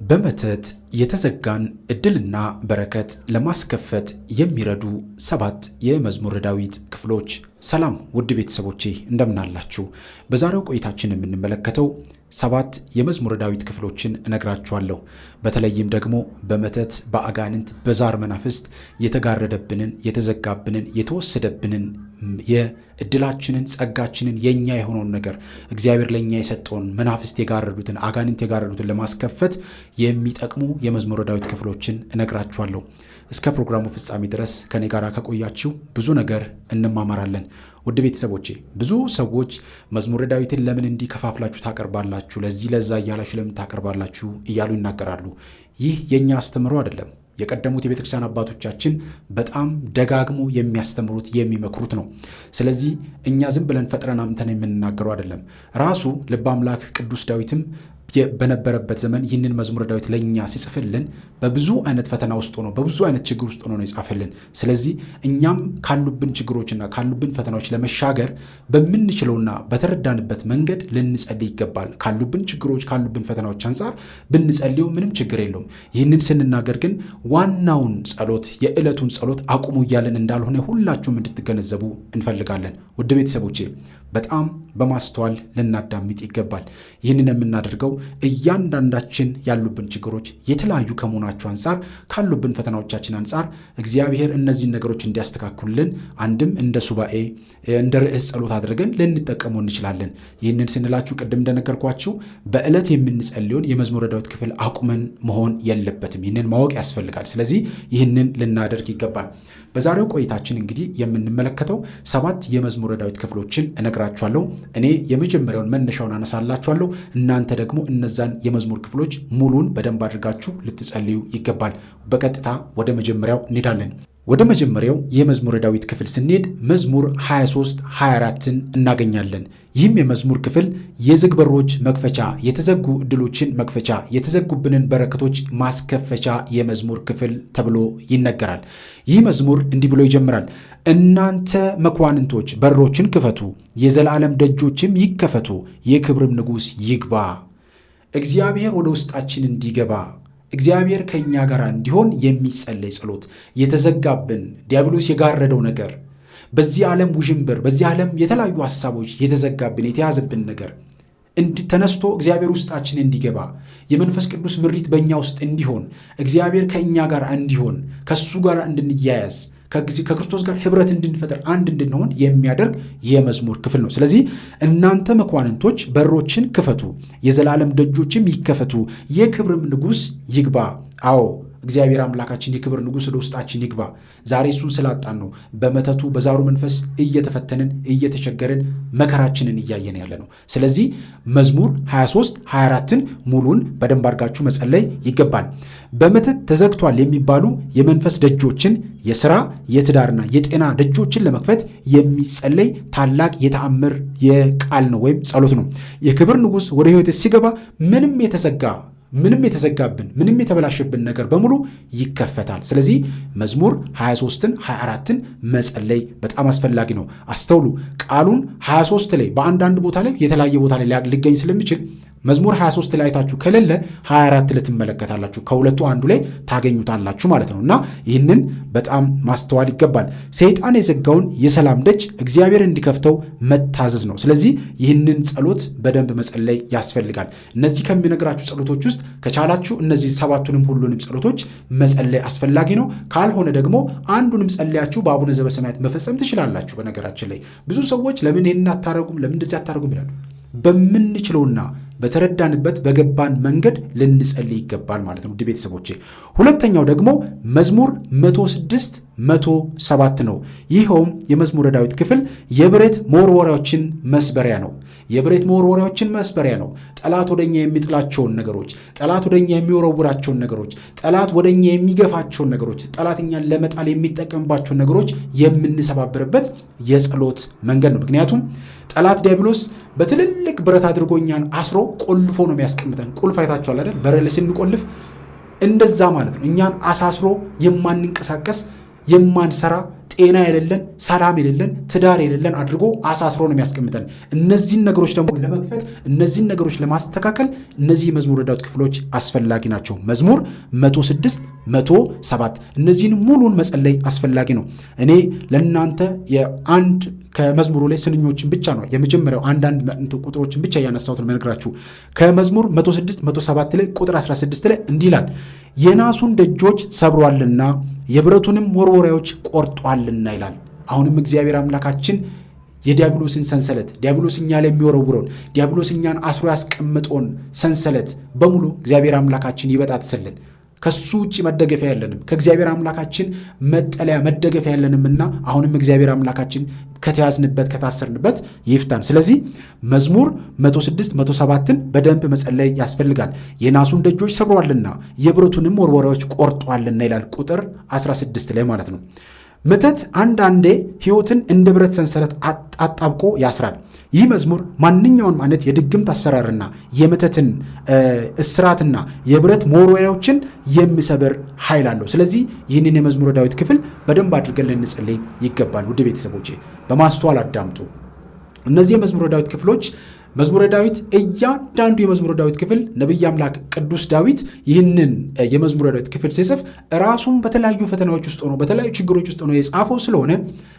በመተት የተዘጋን እድልና በረከት ለማስከፈት የሚረዱ 7 የመዝሙረ ዳዊት ክፍሎች። ሰላም ውድ ቤተሰቦቼ እንደምን አላችሁ? በዛሬው ቆይታችን የምንመለከተው 7 የመዝሙረ ዳዊት ክፍሎችን እነግራችኋለሁ። በተለይም ደግሞ በመተት በአጋንንት በዛር መናፍስት የተጋረደብንን የተዘጋብንን የተወሰደብንን የእድላችንን ጸጋችንን የኛ የሆነውን ነገር እግዚአብሔር ለኛ የሰጠውን መናፍስት የጋረዱትን አጋንንት የጋረዱትን ለማስከፈት የሚጠቅሙ የመዝሙረ ዳዊት ክፍሎችን እነግራችኋለሁ። እስከ ፕሮግራሙ ፍጻሜ ድረስ ከኔ ጋር ከቆያችሁ ብዙ ነገር እንማማራለን። ውድ ቤተሰቦቼ ብዙ ሰዎች መዝሙረ ዳዊትን ለምን እንዲህ ከፋፍላችሁ ታቀርባላችሁ፣ ለዚህ ለዛ እያላችሁ ለምን ታቀርባላችሁ እያሉ ይናገራሉ። ይህ የኛ አስተምሮ አይደለም። የቀደሙት የቤተክርስቲያን አባቶቻችን በጣም ደጋግሞ የሚያስተምሩት የሚመክሩት ነው። ስለዚህ እኛ ዝም ብለን ፈጥረን አምተን የምንናገረው አይደለም። ራሱ ልበ አምላክ ቅዱስ ዳዊትም በነበረበት ዘመን ይህንን መዝሙረ ዳዊት ለኛ ሲጽፍልን በብዙ አይነት ፈተና ውስጥ ሆኖ በብዙ አይነት ችግር ውስጥ ሆኖ ነው የጻፈልን። ስለዚህ እኛም ካሉብን ችግሮችና ካሉብን ፈተናዎች ለመሻገር በምንችለውና በተረዳንበት መንገድ ልንጸልይ ይገባል። ካሉብን ችግሮች ካሉብን ፈተናዎች አንጻር ብንጸልየው ምንም ችግር የለውም። ይህንን ስንናገር ግን ዋናውን ጸሎት የዕለቱን ጸሎት አቁሙ እያለን እንዳልሆነ ሁላችሁም እንድትገነዘቡ እንፈልጋለን። ውድ ቤተሰቦቼ በጣም በማስተዋል ልናዳምጥ ይገባል። ይህንን የምናደርገው እያንዳንዳችን ያሉብን ችግሮች የተለያዩ ከመሆናቸው አንጻር ካሉብን ፈተናዎቻችን አንጻር እግዚአብሔር እነዚህን ነገሮች እንዲያስተካክሉልን አንድም እንደ ሱባኤ እንደ ርዕስ ጸሎት አድርገን ልንጠቀመው እንችላለን። ይህንን ስንላችሁ ቅድም እንደነገርኳችሁ በዕለት የምንጸልየውን የመዝሙረ ዳዊት ክፍል አቁመን መሆን የለበትም። ይህንን ማወቅ ያስፈልጋል። ስለዚህ ይህንን ልናደርግ ይገባል። በዛሬው ቆይታችን እንግዲህ የምንመለከተው 7 የመዝሙረ ዳዊት ክፍሎችን እነግራችኋለሁ። እኔ የመጀመሪያውን መነሻውን አነሳላችኋለሁ። እናንተ ደግሞ እነዛን የመዝሙር ክፍሎች ሙሉን በደንብ አድርጋችሁ ልትጸልዩ ይገባል። በቀጥታ ወደ መጀመሪያው እንሄዳለን። ወደ መጀመሪያው የመዝሙረ ዳዊት ክፍል ስንሄድ መዝሙር 23 24ን እናገኛለን። ይህም የመዝሙር ክፍል የዝግ በሮች መክፈቻ፣ የተዘጉ ዕድሎችን መክፈቻ፣ የተዘጉብንን በረከቶች ማስከፈቻ የመዝሙር ክፍል ተብሎ ይነገራል። ይህ መዝሙር እንዲህ ብሎ ይጀምራል። እናንተ መኳንንቶች በሮችን ክፈቱ፣ የዘላለም ደጆችም ይከፈቱ፣ የክብርም ንጉሥ ይግባ። እግዚአብሔር ወደ ውስጣችን እንዲገባ እግዚአብሔር ከእኛ ጋር እንዲሆን የሚጸለይ ጸሎት። የተዘጋብን ዲያብሎስ የጋረደው ነገር፣ በዚህ ዓለም ውዥንብር፣ በዚህ ዓለም የተለያዩ ሐሳቦች የተዘጋብን የተያዘብን ነገር ተነስቶ እግዚአብሔር ውስጣችን እንዲገባ የመንፈስ ቅዱስ ምሪት በእኛ ውስጥ እንዲሆን እግዚአብሔር ከእኛ ጋር እንዲሆን ከእሱ ጋር እንድንያያዝ ከክርስቶስ ጋር ኅብረት እንድንፈጥር አንድ እንድንሆን የሚያደርግ የመዝሙር ክፍል ነው። ስለዚህ እናንተ መኳንንቶች በሮችን ክፈቱ፣ የዘላለም ደጆችም ይከፈቱ፣ የክብርም ንጉሥ ይግባ። አዎ እግዚአብሔር አምላካችን የክብር ንጉሥ ወደ ውስጣችን ይግባ። ዛሬ እሱን ስላጣን ነው በመተቱ በዛሩ መንፈስ እየተፈተንን እየተቸገርን መከራችንን እያየን ያለ ነው። ስለዚህ መዝሙር 23 24ን ሙሉን በደንብ አድርጋችሁ መጸለይ ይገባል። በመተት ተዘግቷል የሚባሉ የመንፈስ ደጆችን የሥራ የትዳርና የጤና ደጆችን ለመክፈት የሚጸለይ ታላቅ የተአምር የቃል ነው ወይም ጸሎት ነው። የክብር ንጉሥ ወደ ሕይወት ሲገባ ምንም የተዘጋብን ምንም የተበላሸብን ነገር በሙሉ ይከፈታል። ስለዚህ መዝሙር 23ን 24ን መጸለይ በጣም አስፈላጊ ነው። አስተውሉ። ቃሉን 23 ላይ በአንዳንድ ቦታ ላይ የተለያየ ቦታ ላይ ሊገኝ ስለሚችል መዝሙር 23 ላይ አይታችሁ ከሌለ 24 ላይ ትመለከታላችሁ። ከሁለቱ አንዱ ላይ ታገኙታላችሁ ማለት ነው። እና ይህንን በጣም ማስተዋል ይገባል። ሰይጣን የዘጋውን የሰላም ደጅ እግዚአብሔር እንዲከፍተው መታዘዝ ነው። ስለዚህ ይህንን ጸሎት በደንብ መጸለይ ያስፈልጋል። እነዚህ ከሚነግራችሁ ጸሎቶች ውስጥ ከቻላችሁ እነዚህ 7ቱንም ሁሉንም ጸሎቶች መጸለይ አስፈላጊ ነው። ካልሆነ ደግሞ አንዱንም ጸለያችሁ በአቡነ ዘበሰማያት መፈጸም ትችላላችሁ። በነገራችን ላይ ብዙ ሰዎች ለምን ይህንን አታረጉም፣ ለምን እንደዚህ አታረጉም ይላሉ። በምንችለውና በተረዳንበት በገባን መንገድ ልንጸልይ ይገባል ማለት ነው። ውድ ቤተሰቦቼ ሁለተኛው ደግሞ መዝሙር 106 107 ነው። ይኸውም የመዝሙረ ዳዊት ክፍል የብረት መወርወሪያዎችን መስበሪያ ነው። የብረት መወርወሪያዎችን መስበሪያ ነው። ጠላት ወደኛ የሚጥላቸውን ነገሮች፣ ጠላት ወደኛ የሚወረውራቸውን ነገሮች፣ ጠላት ወደኛ የሚገፋቸውን ነገሮች፣ ጠላት እኛን ለመጣል የሚጠቀምባቸውን ነገሮች የምንሰባብርበት የጸሎት መንገድ ነው። ምክንያቱም ጠላት ዲያብሎስ በትልልቅ ብረት አድርጎ እኛን አስሮ ቆልፎ ነው የሚያስቀምጠን። ቁልፍ አይታችኋል አይደል? በር ላይ ስንቆልፍ እንደዛ ማለት ነው። እኛን አሳስሮ የማንንቀሳቀስ የማንሰራ ጤና የሌለን፣ ሰላም የሌለን፣ ትዳር የሌለን አድርጎ አሳስሮ ነው የሚያስቀምጠን። እነዚህን ነገሮች ደግሞ ለመክፈት እነዚህን ነገሮች ለማስተካከል እነዚህ የመዝሙረ ዳዊት ክፍሎች አስፈላጊ ናቸው። መዝሙር 106 107 እነዚህን ሙሉን መጸለይ አስፈላጊ ነው። እኔ ለእናንተ የአንድ ከመዝሙሩ ላይ ስንኞችን ብቻ ነው የመጀመሪያው አንዳንድ ቁጥሮችን ብቻ እያነሳሁት ነው የምነግራችሁ። ከመዝሙር 106 107 ላይ ቁጥር 16 ላይ እንዲህ ይላል፣ የናሱን ደጆች ሰብሯልና የብረቱንም መወርወሪያዎች ቆርጧልና ይላል። አሁንም እግዚአብሔር አምላካችን የዲያብሎስን ሰንሰለት ዲያብሎስ እኛ ላይ የሚወረውረውን ዲያብሎስ እኛን አስሮ ያስቀምጠውን ሰንሰለት በሙሉ እግዚአብሔር አምላካችን ይበጣጥስልን። ከሱ ውጭ መደገፊያ የለንም። ከእግዚአብሔር አምላካችን መጠለያ መደገፊያ የለንምና አሁንም እግዚአብሔር አምላካችን ከተያዝንበት ከታሰርንበት ይፍታን። ስለዚህ መዝሙር 106 107ን በደንብ መጸለይ ያስፈልጋል። የናሱን ደጆች ሰብሯልና የብረቱንም መወርወሪያዎች ቆርጧልና ይላል ቁጥር 16 ላይ ማለት ነው። መተት አንዳንዴ ሕይወትን እንደ ብረት ሰንሰለት አጣብቆ ያስራል። ይህ መዝሙር ማንኛውንም አይነት የድግምት አሰራርና የመተትን እስራትና የብረት መወርወሪያዎችን የሚሰብር ኃይል አለው። ስለዚህ ይህንን የመዝሙረ ዳዊት ክፍል በደንብ አድርገን ልንጸልይ ይገባል። ውድ ቤተሰቦቼ በማስተዋል አዳምጡ። እነዚህ የመዝሙረ ዳዊት ክፍሎች መዝሙረ ዳዊት እያንዳንዱ የመዝሙረ ዳዊት ክፍል ነቢይ አምላክ ቅዱስ ዳዊት ይህንን የመዝሙረ ዳዊት ክፍል ሲጽፍ ራሱን በተለያዩ ፈተናዎች ውስጥ ሆኖ በተለያዩ ችግሮች ውስጥ ሆኖ የጻፈው ስለሆነ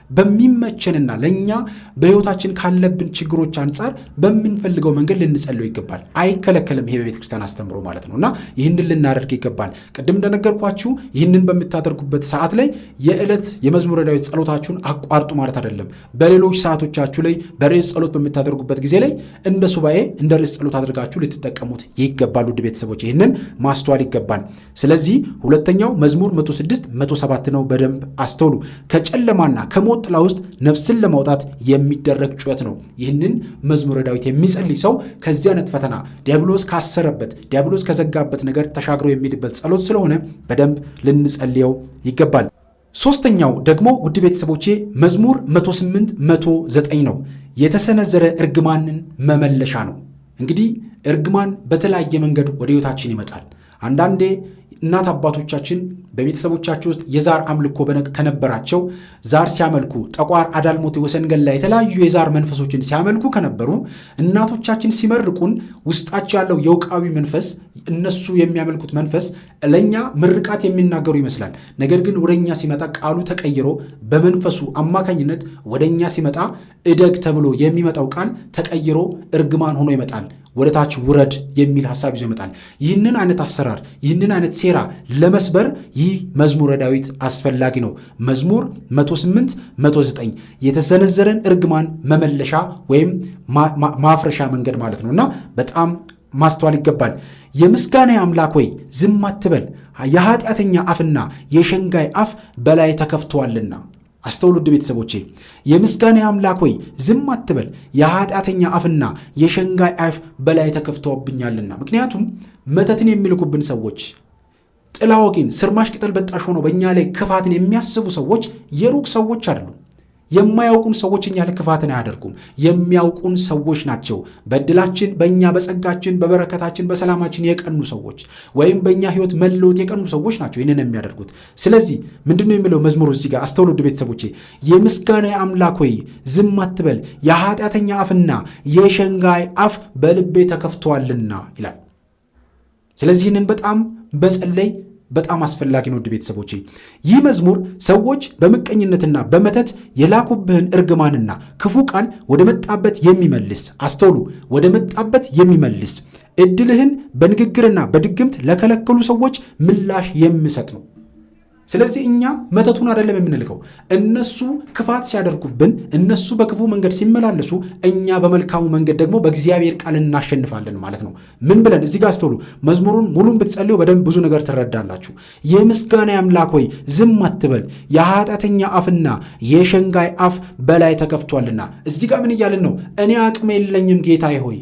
በሚመቸንና ለእኛ በሕይወታችን ካለብን ችግሮች አንጻር በምንፈልገው መንገድ ልንጸልየው ይገባል። አይከለከልም። ይሄ በቤተ ክርስቲያን አስተምሮ ማለት ነው እና ይህንን ልናደርግ ይገባል። ቅድም እንደነገርኳችሁ ይህንን በምታደርጉበት ሰዓት ላይ የዕለት የመዝሙረ ዳዊት ጸሎታችሁን አቋርጡ ማለት አይደለም። በሌሎች ሰዓቶቻችሁ ላይ በርዕስ ጸሎት በምታደርጉበት ጊዜ ላይ እንደ ሱባኤ እንደ ርዕስ ጸሎት አድርጋችሁ ልትጠቀሙት ይገባል። ውድ ቤተሰቦች ይህንን ማስተዋል ይገባል። ስለዚህ ሁለተኛው መዝሙር 106 107 ነው። በደንብ አስተውሉ። ከጨለማና ከሞት ጥላ ውስጥ ነፍስን ለማውጣት የሚደረግ ጩኸት ነው። ይህንን መዝሙረ ዳዊት የሚጸልይ ሰው ከዚህ አይነት ፈተና ዲያብሎስ ካሰረበት ዲያብሎስ ከዘጋበት ነገር ተሻግሮ የሚሄድበት ጸሎት ስለሆነ በደንብ ልንጸልየው ይገባል። ሶስተኛው ደግሞ ውድ ቤተሰቦቼ መዝሙር 108 109 ነው። የተሰነዘረ እርግማንን መመለሻ ነው። እንግዲህ እርግማን በተለያየ መንገድ ወደ ሕይወታችን ይመጣል። አንዳንዴ እናት አባቶቻችን በቤተሰቦቻቸው ውስጥ የዛር አምልኮ ከነበራቸው ዛር ሲያመልኩ ጠቋር፣ አዳልሞቴ፣ ወሰንገላ የተለያዩ የዛር መንፈሶችን ሲያመልኩ ከነበሩ እናቶቻችን ሲመርቁን ውስጣቸው ያለው የውቃዊ መንፈስ እነሱ የሚያመልኩት መንፈስ ለእኛ ምርቃት የሚናገሩ ይመስላል። ነገር ግን ወደኛ ሲመጣ ቃሉ ተቀይሮ በመንፈሱ አማካኝነት ወደኛ ሲመጣ እደግ ተብሎ የሚመጣው ቃል ተቀይሮ እርግማን ሆኖ ይመጣል። ወደ ታች ውረድ የሚል ሐሳብ ይዞ ይመጣል። ይህንን አይነት አሰራር ይህንን አይነት ሴራ ለመስበር ይህ መዝሙረ ዳዊት አስፈላጊ ነው። መዝሙር 108 109 የተሰነዘረን እርግማን መመለሻ ወይም ማፍረሻ መንገድ ማለት ነውና በጣም ማስተዋል ይገባል። የምስጋና አምላክ ሆይ ዝም አትበል፣ የኃጢአተኛ አፍና የሸንጋይ አፍ በላይ ተከፍተዋልና። አስተውሉ ውድ ቤተሰቦቼ፣ የምስጋና አምላክ ሆይ ዝም አትበል፣ የኃጢአተኛ አፍና የሸንጋይ አፍ በላይ ተከፍተውብኛልና። ምክንያቱም መተትን የሚልኩብን ሰዎች ጥላ ወጊን ስርማሽ ቅጠል በጣሽ ሆነው በእኛ ላይ ክፋትን የሚያስቡ ሰዎች የሩቅ ሰዎች አይደሉም። የማያውቁን ሰዎች እኛ ላይ ክፋትን አያደርጉም። የሚያውቁን ሰዎች ናቸው። በዕድላችን፣ በእኛ በጸጋችን፣ በበረከታችን፣ በሰላማችን የቀኑ ሰዎች ወይም በእኛ ሕይወት መለወጥ የቀኑ ሰዎች ናቸው ይህንን የሚያደርጉት። ስለዚህ ምንድን ነው የሚለው መዝሙሩ እዚህ ጋር አስተውሉ ውድ ቤተሰቦቼ፣ የምስጋና አምላክ ሆይ ዝም አትበል፣ የኃጢአተኛ አፍና የሸንጋይ አፍ በልቤ ተከፍተዋልና ይላል። ስለዚህ ይህንን በጣም በጸለይ በጣም አስፈላጊ ነው ውድ ቤተሰቦቼ። ይህ መዝሙር ሰዎች በምቀኝነትና በመተት የላኩብህን እርግማንና ክፉ ቃል ወደ መጣበት የሚመልስ አስተውሉ፣ ወደ መጣበት የሚመልስ ዕድልህን በንግግርና በድግምት ለከለከሉ ሰዎች ምላሽ የሚሰጥ ነው። ስለዚህ እኛ መተቱን አይደለም የምንልከው። እነሱ ክፋት ሲያደርጉብን፣ እነሱ በክፉ መንገድ ሲመላለሱ፣ እኛ በመልካሙ መንገድ ደግሞ በእግዚአብሔር ቃል እናሸንፋለን ማለት ነው። ምን ብለን እዚህ ጋር አስተውሉ። መዝሙሩን ሙሉን ብትጸልዩ በደንብ ብዙ ነገር ትረዳላችሁ። የምስጋና አምላክ ሆይ ዝም አትበል፣ የኃጢአተኛ አፍና የሸንጋይ አፍ በላይ ተከፍቷልና። እዚህ ጋር ምን እያልን ነው? እኔ አቅም የለኝም ጌታዬ ሆይ፣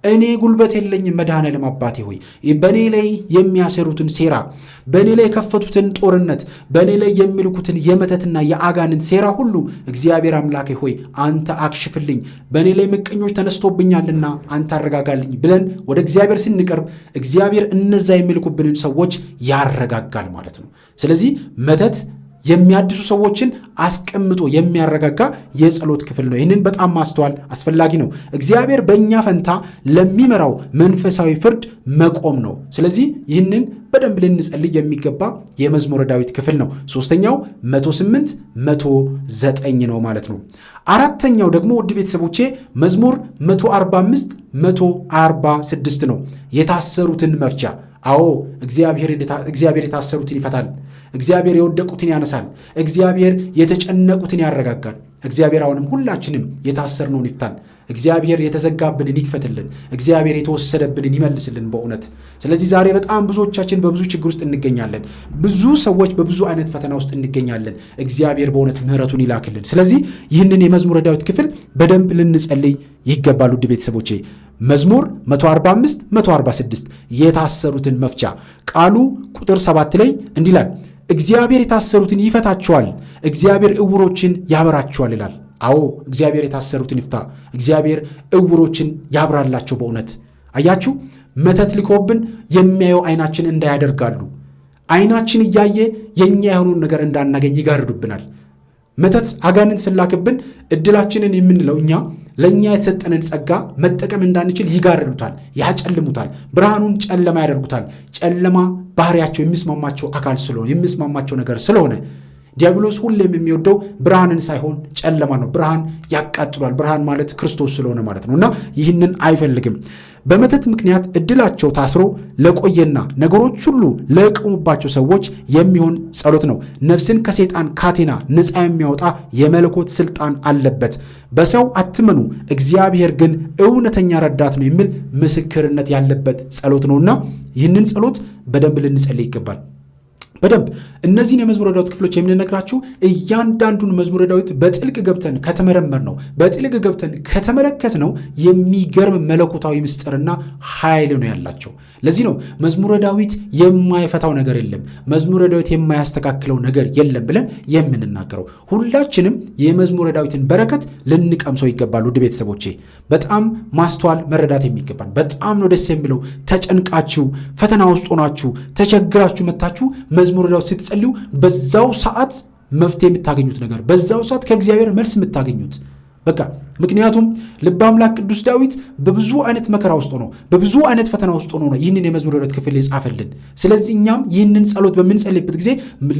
እኔ ጉልበት የለኝም መድኃኔዓለም አባቴ ሆይ፣ በእኔ ላይ የሚያሰሩትን ሴራ፣ በእኔ ላይ የከፈቱትን ጦርነት፣ በእኔ ላይ የሚልኩትን የመተትና የአጋንንት ሴራ ሁሉ እግዚአብሔር አምላኬ ሆይ አንተ አክሽፍልኝ፣ በእኔ ላይ ምቀኞች ተነስቶብኛልና አንተ አረጋጋልኝ ብለን ወደ እግዚአብሔር ስንቀርብ እግዚአብሔር እነዛ የሚልኩብንን ሰዎች ያረጋጋል ማለት ነው። ስለዚህ መተት የሚያድሱ ሰዎችን አስቀምጦ የሚያረጋጋ የጸሎት ክፍል ነው። ይህንን በጣም ማስተዋል አስፈላጊ ነው። እግዚአብሔር በእኛ ፈንታ ለሚመራው መንፈሳዊ ፍርድ መቆም ነው። ስለዚህ ይህንን በደንብ ልንጸልይ የሚገባ የመዝሙረ ዳዊት ክፍል ነው። ሶስተኛው 108 109 ነው ማለት ነው። አራተኛው ደግሞ ውድ ቤተሰቦቼ መዝሙር 145 146 ነው። የታሰሩትን መፍቻ። አዎ እግዚአብሔር የታሰሩትን ይፈታል። እግዚአብሔር የወደቁትን ያነሳል። እግዚአብሔር የተጨነቁትን ያረጋጋል። እግዚአብሔር አሁንም ሁላችንም የታሰርነውን ይፍታን። እግዚአብሔር የተዘጋብንን ይክፈትልን። እግዚአብሔር የተወሰደብንን ይመልስልን በእውነት። ስለዚህ ዛሬ በጣም ብዙዎቻችን በብዙ ችግር ውስጥ እንገኛለን። ብዙ ሰዎች በብዙ አይነት ፈተና ውስጥ እንገኛለን። እግዚአብሔር በእውነት ምሕረቱን ይላክልን። ስለዚህ ይህንን የመዝሙረ ዳዊት ክፍል በደንብ ልንጸልይ ይገባል ውድ ቤተሰቦቼ። መዝሙር 145 146 የታሰሩትን መፍቻ። ቃሉ ቁጥር 7 ላይ እንዲህ ይላል፣ እግዚአብሔር የታሰሩትን ይፈታቸዋል፣ እግዚአብሔር ዕውሮችን ያበራቸዋል ይላል። አዎ እግዚአብሔር የታሰሩትን ይፍታ። እግዚአብሔር ዕውሮችን ያብራላቸው። በእውነት አያችሁ፣ መተት ልኮብን የሚያየው አይናችን እንዳያደርጋሉ። አይናችን እያየ የኛ የሆነውን ነገር እንዳናገኝ ይጋርዱብናል። መተት አጋንንት ስላክብን እድላችንን የምንለው እኛ ለእኛ የተሰጠንን ጸጋ መጠቀም እንዳንችል ይጋርዱታል፣ ያጨልሙታል፣ ብርሃኑን ጨለማ ያደርጉታል። ጨለማ ባህሪያቸው የሚስማማቸው አካል ስለሆነ የሚስማማቸው ነገር ስለሆነ ዲያብሎስ ሁሌም የሚወደው ብርሃንን ሳይሆን ጨለማ ነው። ብርሃን ያቃጥሏል። ብርሃን ማለት ክርስቶስ ስለሆነ ማለት ነው እና ይህንን አይፈልግም። በመተት ምክንያት እድላቸው ታስሮ ለቆየና ነገሮች ሁሉ ለቆሙባቸው ሰዎች የሚሆን ጸሎት ነው። ነፍስን ከሰይጣን ካቴና ነፃ የሚያወጣ የመለኮት ስልጣን አለበት። በሰው አትመኑ፣ እግዚአብሔር ግን እውነተኛ ረዳት ነው የሚል ምስክርነት ያለበት ጸሎት ነውና ይህንን ጸሎት በደንብ ልንጸልይ ይገባል። በደንብ እነዚህን የመዝሙረ ዳዊት ክፍሎች የምንነግራችሁ እያንዳንዱን መዝሙረ ዳዊት በጥልቅ ገብተን ከተመረመር ነው፣ በጥልቅ ገብተን ከተመለከት ነው የሚገርም መለኮታዊ ምስጢርና ኃይል ነው ያላቸው። ለዚህ ነው መዝሙረ ዳዊት የማይፈታው ነገር የለም፣ መዝሙረ ዳዊት የማያስተካክለው ነገር የለም ብለን የምንናገረው። ሁላችንም የመዝሙረ ዳዊትን በረከት ልንቀምሰው ይገባል። ውድ ቤተሰቦቼ በጣም ማስተዋል መረዳት የሚገባን በጣም ነው ደስ የሚለው። ተጨንቃችሁ ፈተና ውስጥ ሆናችሁ ተቸግራችሁ መታችሁ መዝሙረ ዳዊት ስትጸልዩ በዛው ሰዓት መፍትሄ የምታገኙት ነገር፣ በዛው ሰዓት ከእግዚአብሔር መልስ የምታገኙት በቃ። ምክንያቱም ልበ አምላክ ቅዱስ ዳዊት በብዙ አይነት መከራ ውስጥ ሆኖ በብዙ አይነት ፈተና ውስጥ ሆኖ ነው ይህንን የመዝሙረ ዳዊት ክፍል የጻፈልን። ስለዚህ እኛም ይህንን ጸሎት በምንጸልይበት ጊዜ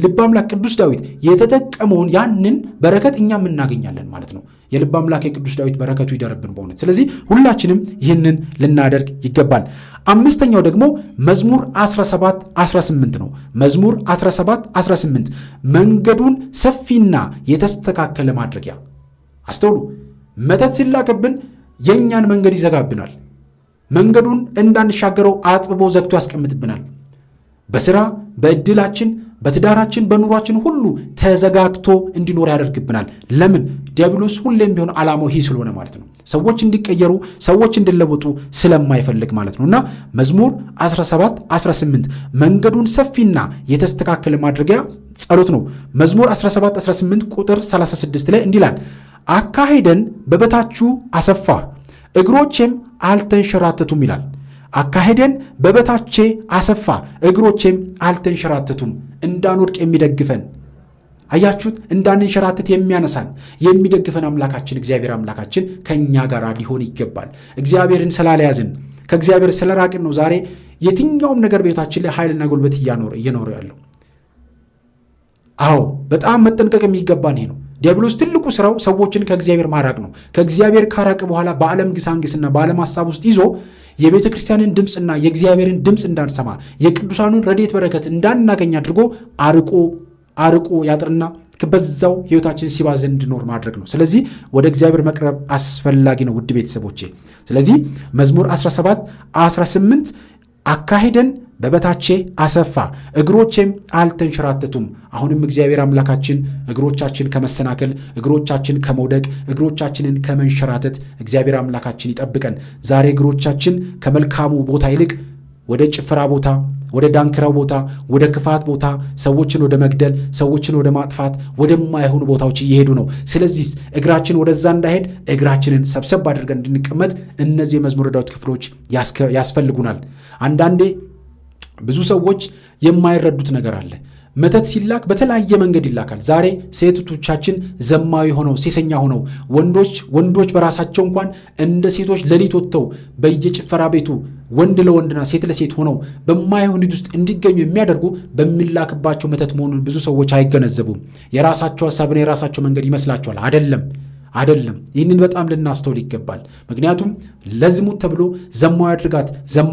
ልበ አምላክ ቅዱስ ዳዊት የተጠቀመውን ያንን በረከት እኛም እናገኛለን ማለት ነው። የልበ አምላክ የቅዱስ ዳዊት በረከቱ ይደርብን በእውነት። ስለዚህ ሁላችንም ይህንን ልናደርግ ይገባል። አምስተኛው ደግሞ መዝሙር 17 18 ነው። መዝሙር 17 18 መንገዱን ሰፊና የተስተካከለ ማድረጊያ። አስተውሉ። መተት ሲላክብን የእኛን መንገድ ይዘጋብናል። መንገዱን እንዳንሻገረው አጥብቦ ዘግቶ ያስቀምጥብናል። በሥራ በዕድላችን በትዳራችን በኑሯችን ሁሉ ተዘጋግቶ እንዲኖር ያደርግብናል። ለምን? ዲያብሎስ ሁሌም ቢሆን ዓላማው ይህ ስለሆነ ማለት ነው። ሰዎች እንዲቀየሩ ሰዎች እንዲለወጡ ስለማይፈልግ ማለት ነው። እና መዝሙር 17 18 መንገዱን ሰፊና የተስተካከለ ማድረጊያ ጸሎት ነው። መዝሙር 17 18 ቁጥር 36 ላይ እንዲህ ይላል፣ አካሄደን በበታችሁ አሰፋህ፣ እግሮቼም አልተንሸራተቱም ይላል። አካሄደን በበታቼ አሰፋ፣ እግሮቼም አልተንሸራተቱም። እንዳንወድቅ የሚደግፈን አያችሁት? እንዳንንሸራተት የሚያነሳን የሚደግፈን አምላካችን እግዚአብሔር አምላካችን ከእኛ ጋር ሊሆን ይገባል። እግዚአብሔርን ስላለያዝን ከእግዚአብሔር ስለራቅን ነው ዛሬ የትኛውም ነገር ቤታችን ላይ ኃይልና ጉልበት እየኖረ ያለው። አዎ በጣም መጠንቀቅ የሚገባን ይሄ ነው። ዲያብሎስ ትልቁ ስራው ሰዎችን ከእግዚአብሔር ማራቅ ነው። ከእግዚአብሔር ካራቅ በኋላ በዓለም ግሳንግስና በዓለም ሐሳብ ውስጥ ይዞ የቤተ ክርስቲያንን ድምፅና የእግዚአብሔርን ድምፅ እንዳንሰማ የቅዱሳኑን ረድኤት በረከት እንዳናገኝ አድርጎ አርቆ ያጥርና በዛው ሕይወታችን ሲባዘን እንድኖር ማድረግ ነው። ስለዚህ ወደ እግዚአብሔር መቅረብ አስፈላጊ ነው ውድ ቤተሰቦቼ። ስለዚህ መዝሙር 17 18 አካሄደን በበታቼ አሰፋ፣ እግሮቼም አልተንሸራተቱም። አሁንም እግዚአብሔር አምላካችን እግሮቻችን ከመሰናከል፣ እግሮቻችን ከመውደቅ፣ እግሮቻችንን ከመንሸራተት እግዚአብሔር አምላካችን ይጠብቀን። ዛሬ እግሮቻችን ከመልካሙ ቦታ ይልቅ ወደ ጭፈራ ቦታ፣ ወደ ዳንክራው ቦታ፣ ወደ ክፋት ቦታ፣ ሰዎችን ወደ መግደል፣ ሰዎችን ወደ ማጥፋት፣ ወደማይሆኑ ቦታዎች እየሄዱ ነው። ስለዚህ እግራችን ወደዛ እንዳይሄድ እግራችንን ሰብሰብ አድርገን እንድንቀመጥ እነዚህ የመዝሙረ ዳዊት ክፍሎች ያስፈልጉናል። አንዳንዴ ብዙ ሰዎች የማይረዱት ነገር አለ። መተት ሲላክ በተለያየ መንገድ ይላካል። ዛሬ ሴቶቻችን ዘማዊ ሆነው ሴሰኛ ሆነው ወንዶች በራሳቸው እንኳን እንደ ሴቶች ሌሊት ወጥተው በየጭፈራ ቤቱ ወንድ ለወንድና ሴት ለሴት ሆነው በማይሆን ሂድ ውስጥ እንዲገኙ የሚያደርጉ በሚላክባቸው መተት መሆኑን ብዙ ሰዎች አይገነዘቡም። የራሳቸው ሐሳብና የራሳቸው መንገድ ይመስላቸዋል። አይደለም። ይህንን በጣም ልናስተውል ይገባል። ምክንያቱም ለዝሙት ተብሎ ዘማዊ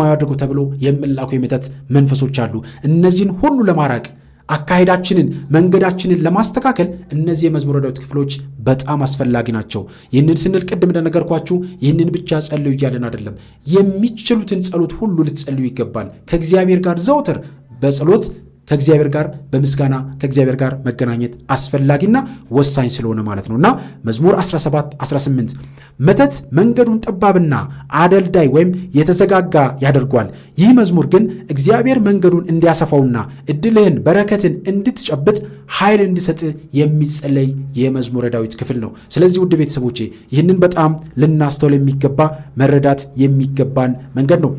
አድርገው ተብሎ የሚላኩ የመተት መንፈሶች አሉ። እነዚህን ሁሉ ለማራቅ አካሄዳችንን መንገዳችንን ለማስተካከል እነዚህ የመዝሙረ ዳዊት ክፍሎች በጣም አስፈላጊ ናቸው። ይህንን ስንል ቅድም እንደነገርኳችሁ ይህንን ብቻ ጸልዩ እያለን አይደለም። የሚችሉትን ጸሎት ሁሉ ልትጸልዩ ይገባል። ከእግዚአብሔር ጋር ዘውትር በጸሎት ከእግዚአብሔር ጋር በምስጋና ከእግዚአብሔር ጋር መገናኘት አስፈላጊና ወሳኝ ስለሆነ ማለት ነውና መዝሙር 17:18 መተት መንገዱን ጠባብና አደልዳይ ወይም የተዘጋጋ ያደርጓል። ይህ መዝሙር ግን እግዚአብሔር መንገዱን እንዲያሰፋውና እድልህን በረከትን እንድትጨብጥ ኃይል እንዲሰጥ የሚጸለይ የመዝሙረ ዳዊት ክፍል ነው። ስለዚህ ውድ ቤተሰቦቼ ይህንን በጣም ልናስተውል የሚገባ መረዳት የሚገባን መንገድ ነው።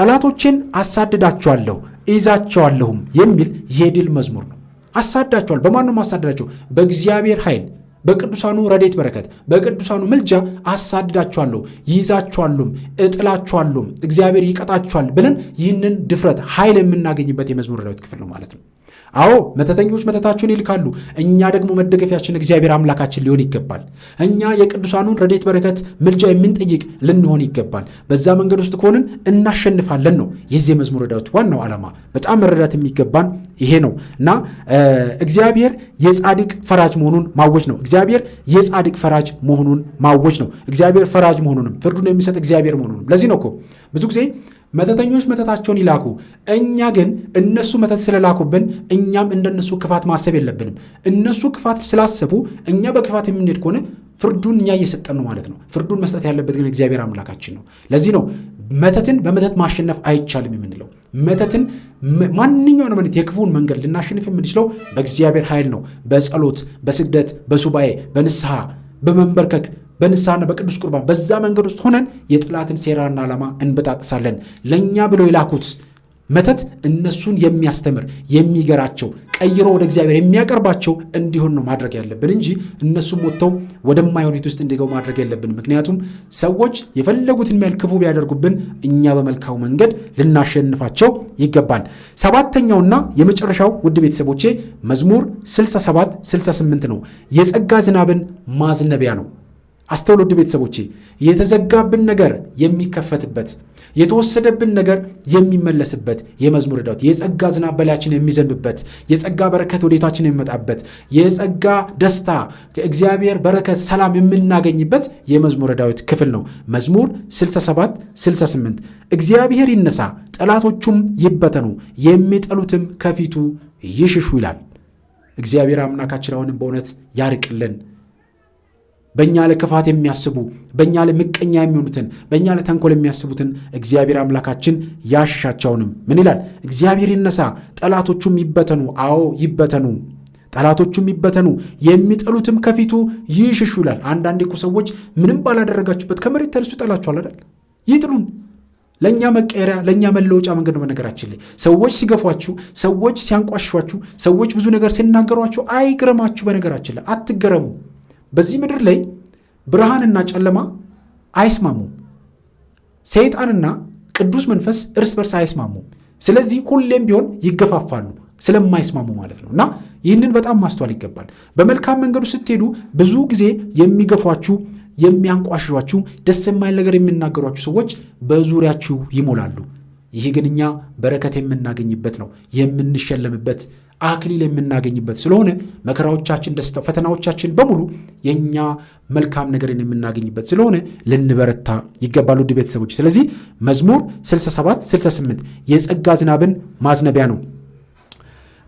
ጠላቶቼን አሳድዳቸዋለሁ እይዛቸዋለሁም የሚል የድል መዝሙር ነው። አሳዳቸዋል። በማን ነው ማሳደዳቸው? በእግዚአብሔር ኃይል፣ በቅዱሳኑ ረድኤት በረከት፣ በቅዱሳኑ ምልጃ አሳድዳቸዋለሁ፣ ይይዛቸዋለሁም፣ እጥላቸዋለሁም፣ እግዚአብሔር ይቀጣቸዋል ብለን ይህንን ድፍረት ኃይል የምናገኝበት የመዝሙረ ዳዊት ክፍል ነው ማለት ነው። አዎ መተተኞች መተታቸውን ይልካሉ። እኛ ደግሞ መደገፊያችን እግዚአብሔር አምላካችን ሊሆን ይገባል። እኛ የቅዱሳኑን ረድኤት በረከት ምልጃ የምንጠይቅ ልንሆን ይገባል። በዛ መንገድ ውስጥ ከሆንን እናሸንፋለን ነው የዚህ መዝሙረ ዳዊት ዋናው ዓላማ። በጣም መረዳት የሚገባን ይሄ ነው እና እግዚአብሔር የጻድቅ ፈራጅ መሆኑን ማወጅ ነው። እግዚአብሔር የጻድቅ ፈራጅ መሆኑን ማወጅ ነው። እግዚአብሔር ፈራጅ መሆኑንም ፍርዱን የሚሰጥ እግዚአብሔር መሆኑንም። ለዚህ ነው እኮ ብዙ ጊዜ መተተኞች መተታቸውን ይላኩ፣ እኛ ግን እነሱ መተት ስለላኩብን እኛም እንደነሱ ክፋት ማሰብ የለብንም። እነሱ ክፋት ስላሰቡ እኛ በክፋት የምንሄድ ከሆነ ፍርዱን እኛ እየሰጠን ነው ማለት ነው። ፍርዱን መስጠት ያለበት ግን እግዚአብሔር አምላካችን ነው። ለዚህ ነው መተትን በመተት ማሸነፍ አይቻልም የምንለው። መተትን ማንኛውን ማለት የክፉን መንገድ ልናሸንፍ የምንችለው በእግዚአብሔር ኃይል ነው። በጸሎት፣ በስግደት፣ በሱባኤ፣ በንስሐ፣ በመንበርከክ፣ በንስሐና በቅዱስ ቁርባን በዛ መንገድ ውስጥ ሆነን የጠላትን ሴራና ዓላማ እንበጣጥሳለን። ለእኛ ብለው የላኩት መተት እነሱን የሚያስተምር የሚገራቸው ቀይሮ ወደ እግዚአብሔር የሚያቀርባቸው እንዲሆን ነው ማድረግ ያለብን እንጂ እነሱም ወጥተው ወደማይሆን ውስጥ እንዲገቡ ማድረግ የለብን። ምክንያቱም ሰዎች የፈለጉትን ያህል ክፉ ቢያደርጉብን እኛ በመልካው መንገድ ልናሸንፋቸው ይገባል። ሰባተኛውና የመጨረሻው ውድ ቤተሰቦቼ መዝሙር 67-68 ነው። የጸጋ ዝናብን ማዝነቢያ ነው። አስተውሉ ውድ ቤተሰቦቼ፣ የተዘጋብን ነገር የሚከፈትበት የተወሰደብን ነገር የሚመለስበት የመዝሙረ ዳዊት የጸጋ ዝናብ በላያችን የሚዘንብበት የጸጋ በረከት ወዴታችን የሚመጣበት የጸጋ ደስታ ከእግዚአብሔር በረከት ሰላም የምናገኝበት የመዝሙረ ዳዊት ክፍል ነው። መዝሙር 67-68 እግዚአብሔር ይነሳ ጠላቶቹም ይበተኑ የሚጠሉትም ከፊቱ ይሽሹ ይላል። እግዚአብሔር አምላካችን አሁንም በእውነት ያርቅልን። በእኛ ለክፋት የሚያስቡ በእኛ ለምቀኛ የሚሆኑትን በእኛ ለተንኮል የሚያስቡትን እግዚአብሔር አምላካችን ያሻቸውንም። ምን ይላል? እግዚአብሔር ይነሳ ጠላቶቹም ይበተኑ። አዎ ይበተኑ፣ ጠላቶቹም ይበተኑ፣ የሚጠሉትም ከፊቱ ይሽሹ ይላል። አንዳንዴ እኮ ሰዎች ምንም ባላደረጋችሁበት ከመሬት ተነስቶ ይጠላችኋል አይደል? ይጥሉን። ለእኛ መቀየሪያ ለእኛ መለወጫ መንገድ ነው። በነገራችን ላይ ሰዎች ሲገፏችሁ፣ ሰዎች ሲያንቋሿችሁ፣ ሰዎች ብዙ ነገር ሲናገሯችሁ አይግረማችሁ። በነገራችን ላይ አትገረሙ። በዚህ ምድር ላይ ብርሃንና ጨለማ አይስማሙም። ሰይጣንና ቅዱስ መንፈስ እርስ በርስ አይስማሙም። ስለዚህ ሁሌም ቢሆን ይገፋፋሉ፣ ስለማይስማሙ ማለት ነው። እና ይህንን በጣም ማስተዋል ይገባል። በመልካም መንገዱ ስትሄዱ ብዙ ጊዜ የሚገፏችሁ፣ የሚያንቋሽሿችሁ፣ ደስ የማይል ነገር የሚናገሯችሁ ሰዎች በዙሪያችሁ ይሞላሉ። ይህ ግን እኛ በረከት የምናገኝበት ነው፣ የምንሸለምበት አክሊል የምናገኝበት ስለሆነ መከራዎቻችን፣ ደስታ፣ ፈተናዎቻችን በሙሉ የኛ መልካም ነገርን የምናገኝበት ስለሆነ ልንበረታ ይገባል ውድ ቤተሰቦች። ስለዚህ መዝሙር 67-68 የጸጋ ዝናብን ማዝነቢያ ነው።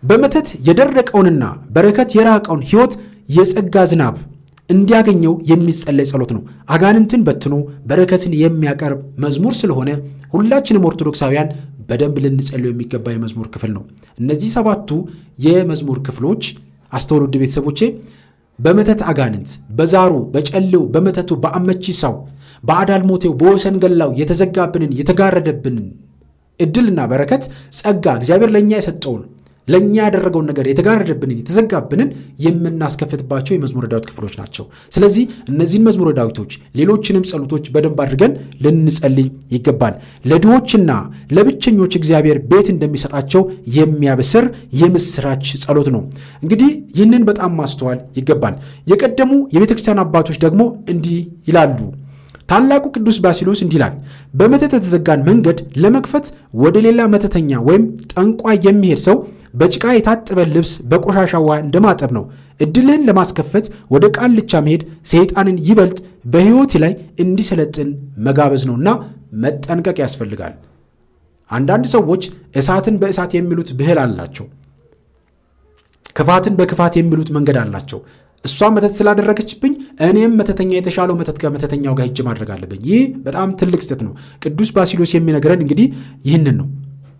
በመተት የደረቀውንና በረከት የራቀውን ሕይወት የጸጋ ዝናብ እንዲያገኘው የሚጸለይ ጸሎት ነው። አጋንንትን በትኖ በረከትን የሚያቀርብ መዝሙር ስለሆነ ሁላችንም ኦርቶዶክሳውያን በደንብ ልንጸልዩ የሚገባ የመዝሙር ክፍል ነው። እነዚህ ሰባቱ የመዝሙር ክፍሎች አስተውሉ ውድ ቤተሰቦቼ። በመተት አጋንንት፣ በዛሩ፣ በጨሌው፣ በመተቱ፣ በአመቺሳው፣ በአዳልሞቴው፣ በወሰንገላው የተዘጋብንን የተጋረደብንን ዕድልና በረከት፣ ጸጋ እግዚአብሔር ለእኛ የሰጠውን ለእኛ ያደረገውን ነገር የተጋረደብንን የተዘጋብንን የምናስከፍትባቸው የመዝሙረ ዳዊት ክፍሎች ናቸው። ስለዚህ እነዚህን መዝሙረ ዳዊቶች ሌሎችንም ጸሎቶች በደንብ አድርገን ልንጸልይ ይገባል። ለድሆችና ለብቸኞች እግዚአብሔር ቤት እንደሚሰጣቸው የሚያበስር የምስራች ጸሎት ነው። እንግዲህ ይህንን በጣም ማስተዋል ይገባል። የቀደሙ የቤተ ክርስቲያን አባቶች ደግሞ እንዲህ ይላሉ። ታላቁ ቅዱስ ባሲሎስ እንዲህ ይላል፣ በመተት የተዘጋን መንገድ ለመክፈት ወደ ሌላ መተተኛ ወይም ጠንቋይ የሚሄድ ሰው በጭቃ የታጠበ ልብስ በቆሻሻ ውሃ እንደማጠብ ነው። ዕድልህን ለማስከፈት ወደ ቃልቻ መሄድ ሰይጣንን ይበልጥ በሕይወት ላይ እንዲሰለጥን መጋበዝ ነውና መጠንቀቅ ያስፈልጋል። አንዳንድ ሰዎች እሳትን በእሳት የሚሉት ብሂል አላቸው። ክፋትን በክፋት የሚሉት መንገድ አላቸው። እሷ መተት ስላደረገችብኝ እኔም መተተኛ የተሻለው መተት ከመተተኛው ጋር ሂጅ ማድረግ አለብኝ። ይህ በጣም ትልቅ ስህተት ነው። ቅዱስ ባሲሎስ የሚነግረን እንግዲህ ይህንን ነው።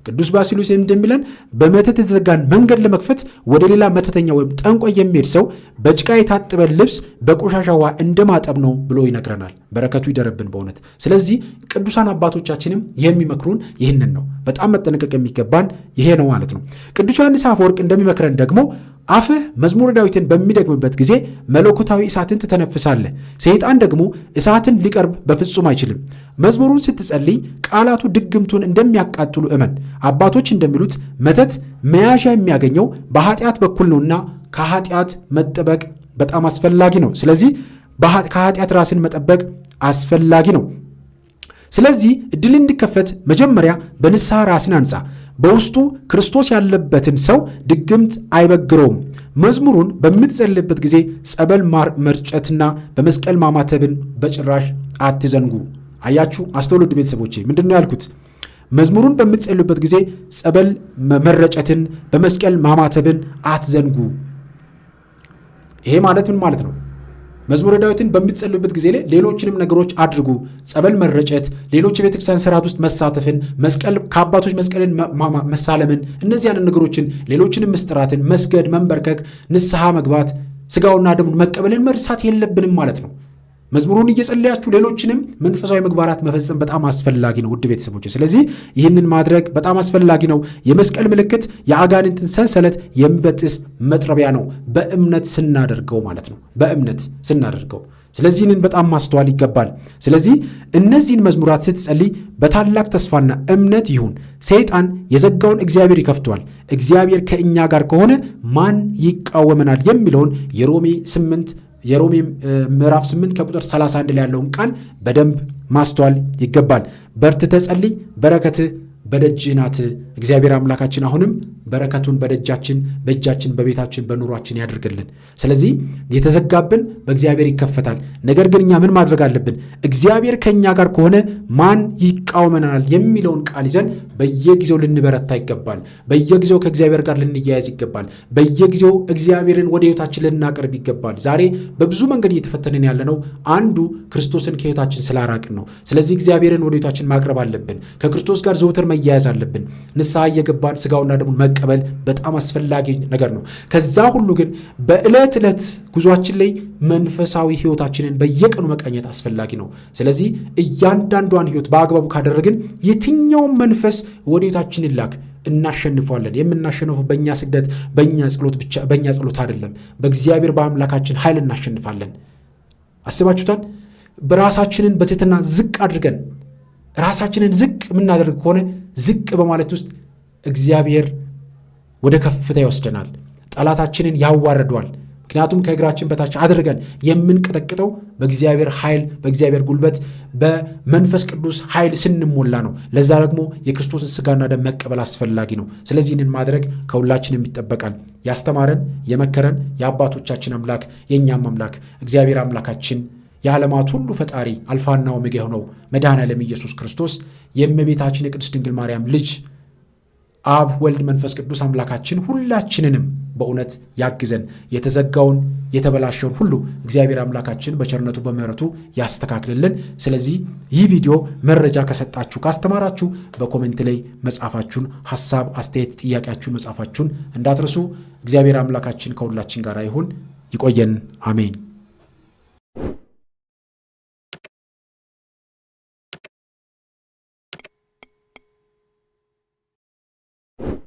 ቅዱስ ባሲሎስ እንደሚለን በመተት የተዘጋን መንገድ ለመክፈት ወደ ሌላ መተተኛ ወይም ጠንቋይ የሚሄድ ሰው በጭቃ የታጠበ ልብስ በቆሻሻ ውሃ እንደማጠብ ነው ብሎ ይነግረናል። በረከቱ ይደረብን በእውነት። ስለዚህ ቅዱሳን አባቶቻችንም የሚመክሩን ይህንን ነው። በጣም መጠንቀቅ የሚገባን ይሄ ነው ማለት ነው። ቅዱስ ዮሐንስ አፈወርቅ እንደሚመክረን ደግሞ አፍህ መዝሙረ ዳዊትን በሚደግምበት ጊዜ መለኮታዊ እሳትን ትተነፍሳለህ። ሰይጣን ደግሞ እሳትን ሊቀርብ በፍጹም አይችልም። መዝሙሩን ስትጸልይ ቃላቱ ድግምቱን እንደሚያቃጥሉ እመን። አባቶች እንደሚሉት መተት መያዣ የሚያገኘው በኃጢአት በኩል ነውና ከኃጢአት መጠበቅ በጣም አስፈላጊ ነው። ስለዚህ ከኃጢአት ራስን መጠበቅ አስፈላጊ ነው። ስለዚህ ዕድል እንዲከፈት መጀመሪያ በንስሐ ራስን አንጻ። በውስጡ ክርስቶስ ያለበትን ሰው ድግምት አይበግረውም። መዝሙሩን በምትጸልይበት ጊዜ ጸበል መርጨትና በመስቀል ማማተብን በጭራሽ አትዘንጉ። አያችሁ፣ አስተውሉ ቤተሰቦቼ፣ ምንድን ነው ያልኩት? መዝሙሩን በምትጸልዩበት ጊዜ ጸበል መረጨትን በመስቀል ማማተብን አትዘንጉ። ይሄ ማለት ምን ማለት ነው? መዝሙረ ዳዊትን በምትጸልዩበት ጊዜ ላይ ሌሎችንም ነገሮች አድርጉ። ጸበል መረጨት፣ ሌሎች የቤተክርስቲያን ስርዓት ውስጥ መሳተፍን፣ መስቀል ከአባቶች መስቀልን መሳለምን፣ እነዚያን ነገሮችን ሌሎችንም ምስጢራትን መስገድ፣ መንበርከክ፣ ንስሐ መግባት፣ ስጋውና ደሙን መቀበልን መርሳት የለብንም ማለት ነው። መዝሙሩን እየጸለያችሁ ሌሎችንም መንፈሳዊ ምግባራት መፈጸም በጣም አስፈላጊ ነው ውድ ቤተሰቦች። ስለዚህ ይህንን ማድረግ በጣም አስፈላጊ ነው። የመስቀል ምልክት የአጋንንትን ሰንሰለት የሚበጥስ መጥረቢያ ነው፣ በእምነት ስናደርገው ማለት ነው፣ በእምነት ስናደርገው። ስለዚህ ይህንን በጣም ማስተዋል ይገባል። ስለዚህ እነዚህን መዝሙራት ስትጸልይ በታላቅ ተስፋና እምነት ይሁን። ሰይጣን የዘጋውን እግዚአብሔር ይከፍተዋል። እግዚአብሔር ከእኛ ጋር ከሆነ ማን ይቃወመናል የሚለውን የሮሜ ምዕራፍ 8 ከቁጥር 31 ላይ ያለውን ቃል በደንብ ማስተዋል ይገባል። በርትተህ ጸልይ፣ በረከትህ በደጅህ ናት። እግዚአብሔር አምላካችን አሁንም በረከቱን በደጃችን፣ በእጃችን፣ በቤታችን፣ በኑሯችን ያድርግልን። ስለዚህ የተዘጋብን በእግዚአብሔር ይከፈታል። ነገር ግን እኛ ምን ማድረግ አለብን? እግዚአብሔር ከእኛ ጋር ከሆነ ማን ይቃወመናል የሚለውን ቃል ይዘን በየጊዜው ልንበረታ ይገባል። በየጊዜው ከእግዚአብሔር ጋር ልንያያዝ ይገባል። በየጊዜው እግዚአብሔርን ወደ ሕይወታችን ልናቀርብ ይገባል። ዛሬ በብዙ መንገድ እየተፈተንን ያለነው አንዱ ክርስቶስን ከሕይወታችን ስላራቅን ነው። ስለዚህ እግዚአብሔርን ወደ ሕይወታችን ማቅረብ አለብን። ከክርስቶስ ጋር ዘውትር መያያዝ አለብን። ንስሐ እየገባን ስጋውና ደሙን መቀበል በጣም አስፈላጊ ነገር ነው። ከዛ ሁሉ ግን በዕለት ዕለት ጉዟችን ላይ መንፈሳዊ ሕይወታችንን በየቀኑ መቃኘት አስፈላጊ ነው። ስለዚህ እያንዳንዷን ሕይወት በአግባቡ ካደረግን የትኛውም መንፈስ ወደ ሕይወታችን ይላክ እናሸንፈዋለን። የምናሸንፈው በእኛ ስግደት፣ በእኛ ጸሎት አይደለም። በእግዚአብሔር በአምላካችን ኃይል እናሸንፋለን። አስባችሁታል? በራሳችንን በትሕትና ዝቅ አድርገን ራሳችንን ዝቅ የምናደርግ ከሆነ ዝቅ በማለት ውስጥ እግዚአብሔር ወደ ከፍታ ይወስደናል። ጠላታችንን ያዋርደዋል። ምክንያቱም ከእግራችን በታች አድርገን የምንቀጠቅጠው በእግዚአብሔር ኃይል፣ በእግዚአብሔር ጉልበት፣ በመንፈስ ቅዱስ ኃይል ስንሞላ ነው። ለዛ ደግሞ የክርስቶስን ሥጋና ደም መቀበል አስፈላጊ ነው። ስለዚህ ይህንን ማድረግ ከሁላችንም ይጠበቃል። ያስተማረን የመከረን የአባቶቻችን አምላክ የእኛም አምላክ እግዚአብሔር አምላካችን የዓለማት ሁሉ ፈጣሪ አልፋና ኦሜጋ የሆነው መድኃኔዓለም ኢየሱስ ክርስቶስ የእመቤታችን የቅድስት ድንግል ማርያም ልጅ አብ ወልድ መንፈስ ቅዱስ አምላካችን ሁላችንንም በእውነት ያግዘን። የተዘጋውን የተበላሸውን ሁሉ እግዚአብሔር አምላካችን በቸርነቱ በምሕረቱ ያስተካክልልን። ስለዚህ ይህ ቪዲዮ መረጃ ከሰጣችሁ ካስተማራችሁ በኮሜንት ላይ መጻፋችሁን፣ ሐሳብ አስተያየት፣ ጥያቄያችሁን መጻፋችሁን እንዳትረሱ። እግዚአብሔር አምላካችን ከሁላችን ጋር ይሁን። ይቆየን። አሜን።